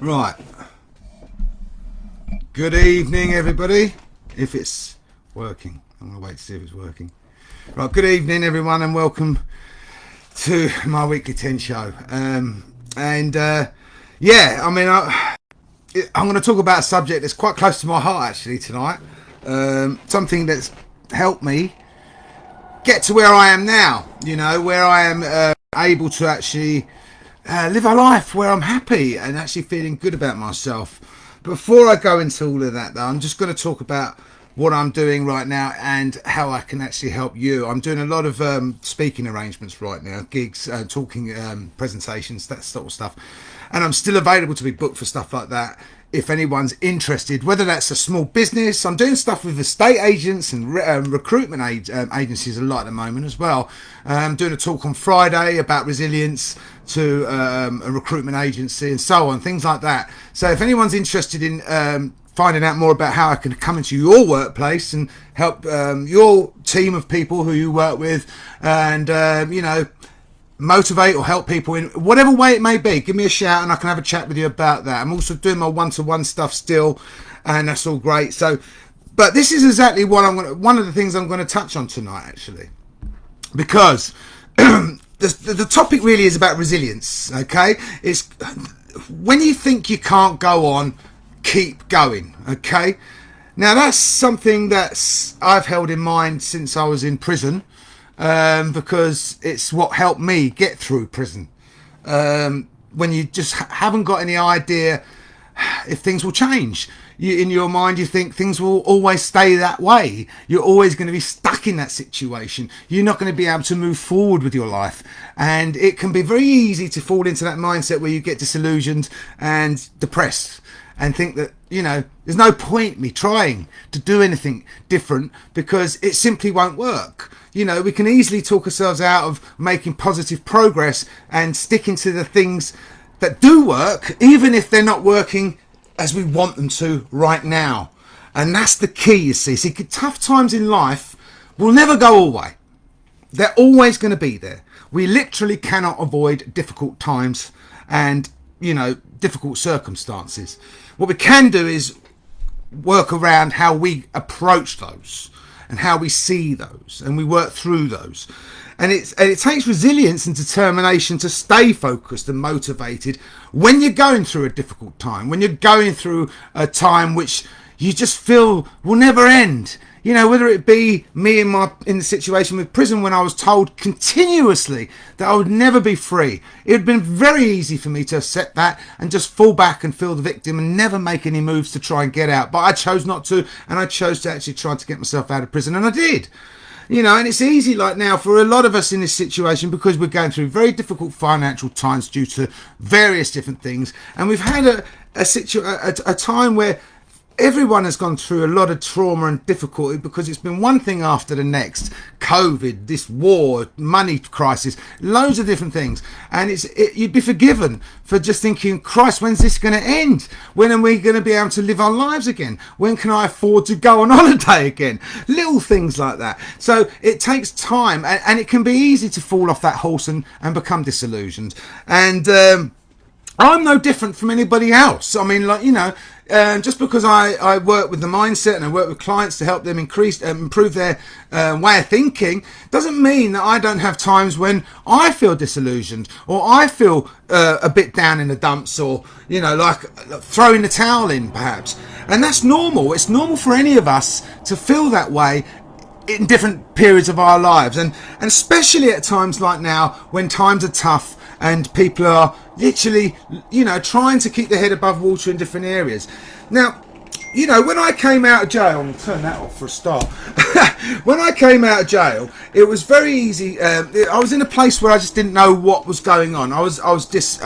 Right. Good evening, everybody. If it's working, I'm going to wait to see if it's working. Right. Good evening, everyone, and welcome to my weekly 10 show. I'm going to talk about a subject that's quite close to my heart actually tonight. Something that's helped me get to where I am now. You know, where I am able to actually live a life where I'm happy and actually feeling good about myself. Before I go into all of that, though, I'm just going to talk about what I'm doing right now and how I can actually help you. I'm doing a lot of speaking arrangements right now, gigs, talking presentations, that sort of stuff. And I'm still available to be booked for stuff like that if anyone's interested, whether that's a small business. I'm doing stuff with estate agents and recruitment agencies a lot at the moment as well. I'm doing a talk on Friday about resilience to a recruitment agency and so on, things like that. So if anyone's interested in finding out more about how I can come into your workplace and help your team of people who you work with and, motivate or help people in whatever way it may be, give me a shout and I can have a chat with you about that. I'm also doing my one-to-one stuff still, and that's all great. So, but this is exactly what one of the things I'm going to touch on tonight, actually, because the topic really is about resilience. Okay, it's when you think you can't go on, keep going. Okay, now that's something that I've held in mind since I was in prison. Because it's what helped me get through prison. When you just haven't got any idea if things will change. In your mind, you think things will always stay that way. You're always going to be stuck in that situation. You're not going to be able to move forward with your life. And it can be very easy to fall into that mindset where you get disillusioned and depressed and think that, there's no point me trying to do anything different because it simply won't work. We can easily talk ourselves out of making positive progress and sticking to the things that do work, even if they're not working as we want them to right now. And that's the key, you see. See, tough times in life will never go away. They're always going to be there. We literally cannot avoid difficult times and, difficult circumstances. What we can do is work around how we approach those and how we see those, and we work through those. And it takes resilience and determination to stay focused and motivated when you're going through a difficult time, when you're going through a time which you just feel will never end. Whether it be me in the situation with prison when I was told continuously that I would never be free. It had been very easy for me to accept that and just fall back and feel the victim and never make any moves to try and get out. But I chose not to, and I chose to actually try to get myself out of prison, and I did. And it's easy like now for a lot of us in this situation because we're going through very difficult financial times due to various different things. And we've had a time where everyone has gone through a lot of trauma and difficulty because it's been one thing after the next. COVID, this war, money crisis, loads of different things. And you'd be forgiven for just thinking, Christ, when's this going to end? When are we going to be able to live our lives again? When can I afford to go on holiday again? Little things like that. So it takes time, and it can be easy to fall off that horse and become disillusioned. And I'm no different from anybody else. I mean, just because I work with the mindset and I work with clients to help them improve their way of thinking, doesn't mean that I don't have times when I feel disillusioned or I feel a bit down in the dumps or, like throwing the towel in perhaps. And that's normal. It's normal for any of us to feel that way in different periods of our lives. And especially at times like now when times are tough and people are literally, trying to keep their head above water in different areas. Now, when I came out of jail, I'm going to turn that off for a start. When I came out of jail, it was very easy. I was in a place where I just didn't know what was going on. I was just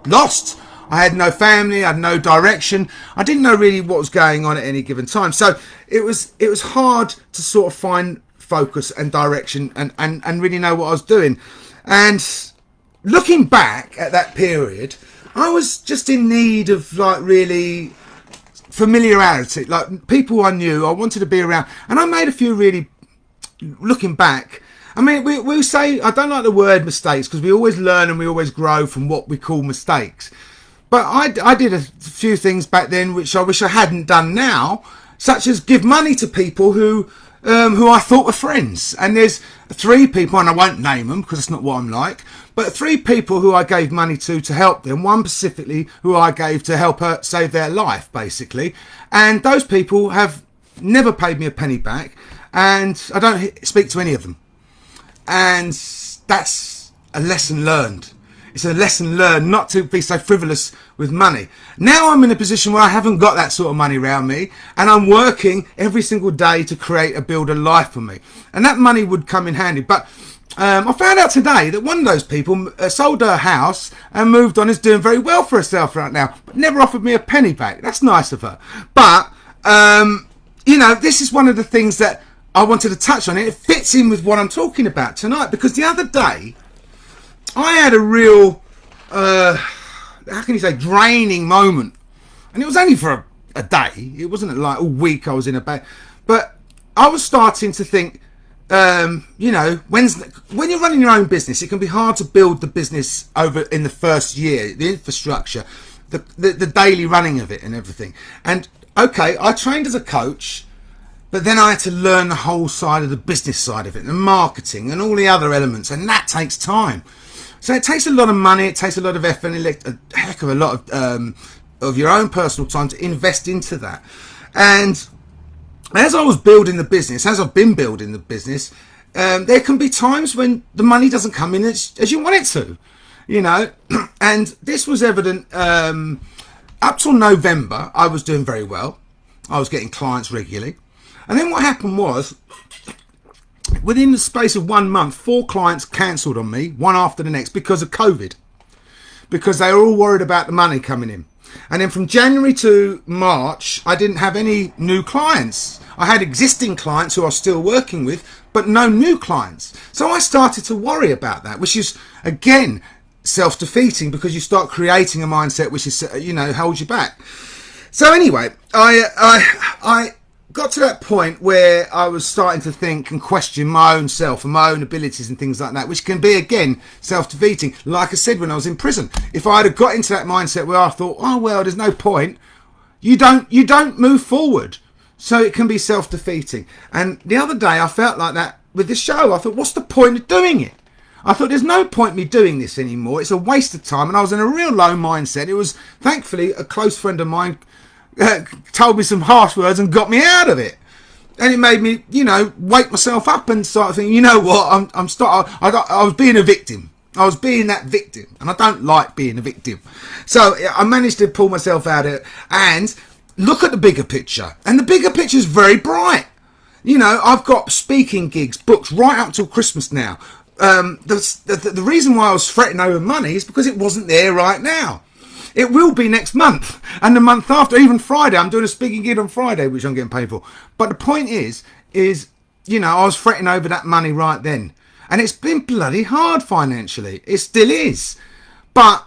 lost. I had no family. I had no direction. I didn't know really what was going on at any given time. So it was hard to sort of find focus and direction and really know what I was doing. And looking back at that period, I was just in need of really familiarity, like people I knew, I wanted to be around. And I made a few really, looking back, I mean, we say, I don't like the word mistakes because we always learn and we always grow from what we call mistakes. But I did a few things back then which I wish I hadn't done now, such as give money to people who I thought were friends. And there's 3 people, and I won't name them because it's not what I'm like, but 3 people who I gave money to help them. One specifically who I gave to help her save their life, basically. And those people have never paid me a penny back, and I don't speak to any of them. And that's a lesson learned. It's a lesson learned not to be so frivolous with money. Now I'm in a position where I haven't got that sort of money around me, and I'm working every single day to build a life for me. And that money would come in handy. But I found out today that one of those people sold her house and moved on, is doing very well for herself right now, but never offered me a penny back. That's nice of her. But, this is one of the things that I wanted to touch on. It fits in with what I'm talking about tonight, because the other day, I had a real, draining moment. And it was only for a day. It wasn't like a week I was in a bed. But I was starting to think, when you're running your own business, it can be hard to build the business over in the first year, the infrastructure, the daily running of it and everything. And, okay, I trained as a coach, but then I had to learn the whole side of the business side of it, the marketing and all the other elements, and that takes time. So it takes a lot of money, it takes a lot of effort, and a heck of a lot of your own personal time to invest into that. And as I was building the business, as I've been building the business, there can be times when the money doesn't come in as you want it to, And this was evident up till November. I was doing very well. I was getting clients regularly. And then what happened was, within the space of 1 month, 4 clients cancelled on me, one after the next, because of COVID. Because they were all worried about the money coming in. And then from January to March, I didn't have any new clients. I had existing clients who I was still working with, but no new clients. So I started to worry about that, which is, again, self-defeating, because you start creating a mindset which is, holds you back. So anyway, I got to that point where I was starting to think and question my own self and my own abilities and things like that, which can be, again, self-defeating. Like I said, when I was in prison, if I had got into that mindset where I thought, oh, well, there's no point, you don't move forward. So it can be self-defeating. And the other day I felt like that with this show. I thought, what's the point of doing it? I thought, there's no point me doing this anymore. It's a waste of time. And I was in a real low mindset. It was, thankfully, a close friend of mine told me some harsh words and got me out of it. And it made me, wake myself up and start thinking, you know what, I was being a victim. I was being that victim, and I don't like being a victim. So I managed to pull myself out of it and look at the bigger picture. And the bigger picture is very bright. I've got speaking gigs booked right up till Christmas now. The reason why I was fretting over money is because it wasn't there right now. It will be next month, and the month after, even Friday. I'm doing a speaking gig on Friday, which I'm getting paid for. But the point is, I was fretting over that money right then. And it's been bloody hard financially. It still is. But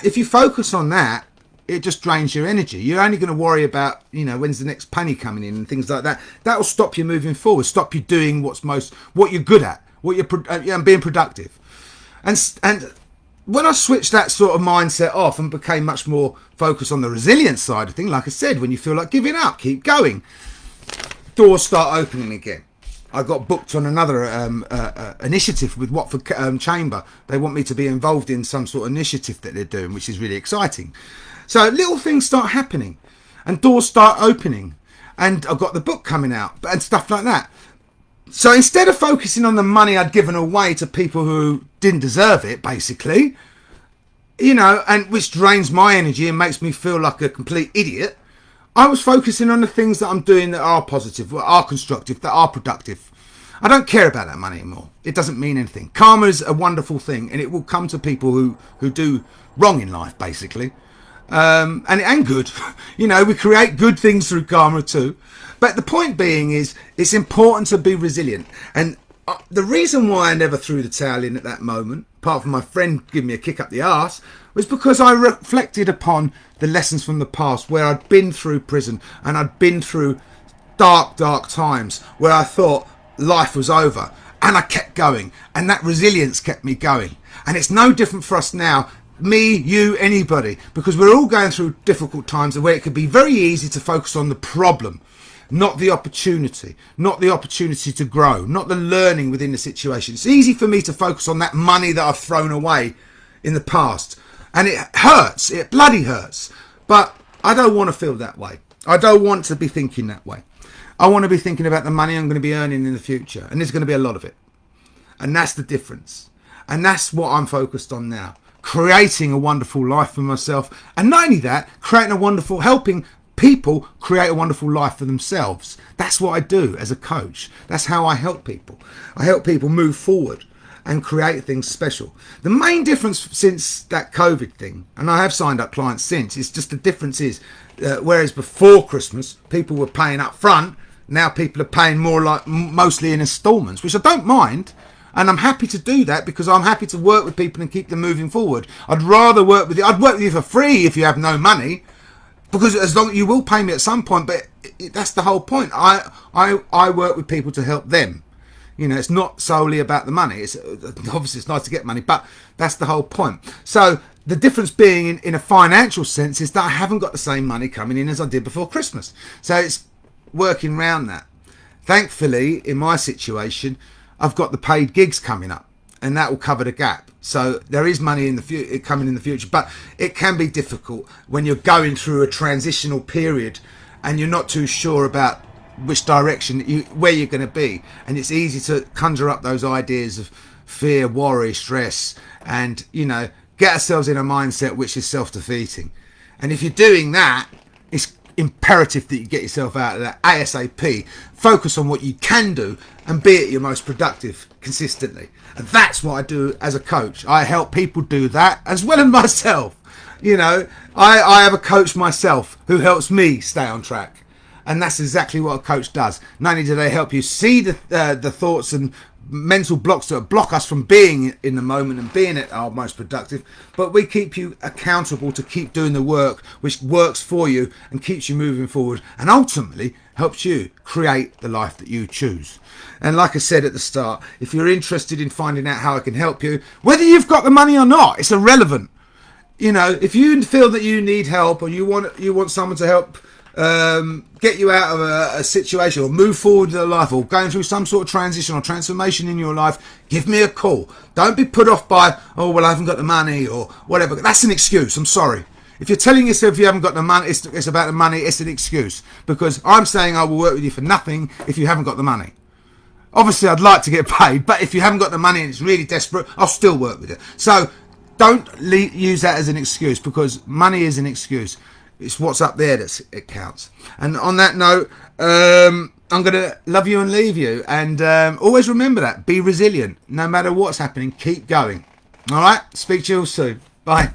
if you focus on that, it just drains your energy. You're only going to worry about, when's the next penny coming in and things like that. That will stop you moving forward, stop you doing what you're good at, and being productive. And when I switched that sort of mindset off and became much more focused on the resilience side of things, like I said, when you feel like giving up, keep going, doors start opening again. I got booked on another initiative with Watford Chamber. They want me to be involved in some sort of initiative that they're doing, which is really exciting. So little things start happening and doors start opening, and I've got the book coming out and stuff like that. So instead of focusing on the money I'd given away to people who didn't deserve it, basically, and which drains my energy and makes me feel like a complete idiot, I was focusing on the things that I'm doing that are positive, that are constructive, that are productive. I don't care about that money anymore. It doesn't mean anything. Karma is a wonderful thing, and it will come to people who do wrong in life, basically. And good. We create good things through karma too. But the point being is, it's important to be resilient. And the reason why I never threw the towel in at that moment, apart from my friend giving me a kick up the arse, was because I reflected upon the lessons from the past, where I'd been through prison and I'd been through dark, dark times where I thought life was over, and I kept going, and that resilience kept me going. And it's no different for us now. me, you, anybody, because we're all going through difficult times where it could be very easy to focus on the problem, not the opportunity, not the opportunity to grow, not the learning within the situation. It's easy for me to focus on that money that I've thrown away in the past, and it hurts, it bloody hurts, but I don't want to feel that way. I don't want to be thinking that way. I want to be thinking about the money I'm going to be earning in the future, and there's going to be a lot of it, and that's the difference, and that's what I'm focused on now. Creating a wonderful life for myself, and not only that, helping people create a wonderful life for themselves. That's what I do as a coach. That's how I help people. I help people move forward and create things special. The main difference since that COVID thing, and I have signed up clients since, it's just the difference is, whereas before Christmas people were paying up front, now people are paying more, like mostly in installments, which I don't mind. And I'm happy to do that because I'm happy to work with people and keep them moving forward. I'd work with you for free if you have no money, because as long as you will pay me at some point, but that's the whole point. I work with people to help them. You know, it's not solely about the money. It's obviously it's nice to get money, but that's the whole point. So the difference being in a financial sense is that I haven't got the same money coming in as I did before Christmas. So it's working around that. Thankfully, in my situation, I've got the paid gigs coming up, and that will cover the gap. So there is money in the coming in the future, but it can be difficult when you're going through a transitional period and you're not too sure about which direction where you're going to be, and it's easy to conjure up those ideas of fear, worry, stress, and get ourselves in a mindset which is self-defeating. And if you're doing that, it's imperative that you get yourself out of that ASAP. Focus on what you can do and be at your most productive consistently. And that's what I do as a coach. I help people do that as well as myself. I have a coach myself who helps me stay on track. And that's exactly what a coach does. Not only do they help you see the thoughts and mental blocks that block us from being in the moment and being at our most productive, but we keep you accountable to keep doing the work which works for you and keeps you moving forward, and ultimately helps you create the life that you choose. And like I said at the start, if you're interested in finding out how I can help you, whether you've got the money or not, it's irrelevant. If you feel that you need help, or you want someone to help get you out of a situation or move forward in life, or going through some sort of transition or transformation in your life, give me a call. Don't be put off by, oh, well, I haven't got the money or whatever. That's an excuse. I'm sorry. If you're telling yourself you haven't got the money, it's about the money, it's an excuse. Because I'm saying I will work with you for nothing if you haven't got the money. Obviously, I'd like to get paid, but if you haven't got the money and it's really desperate, I'll still work with you. So don't use that as an excuse, because money is an excuse. It's what's up there it counts. And on that note, I'm going to love you and leave you. And always remember that. Be resilient. No matter what's happening, keep going. All right? Speak to you all soon. Bye.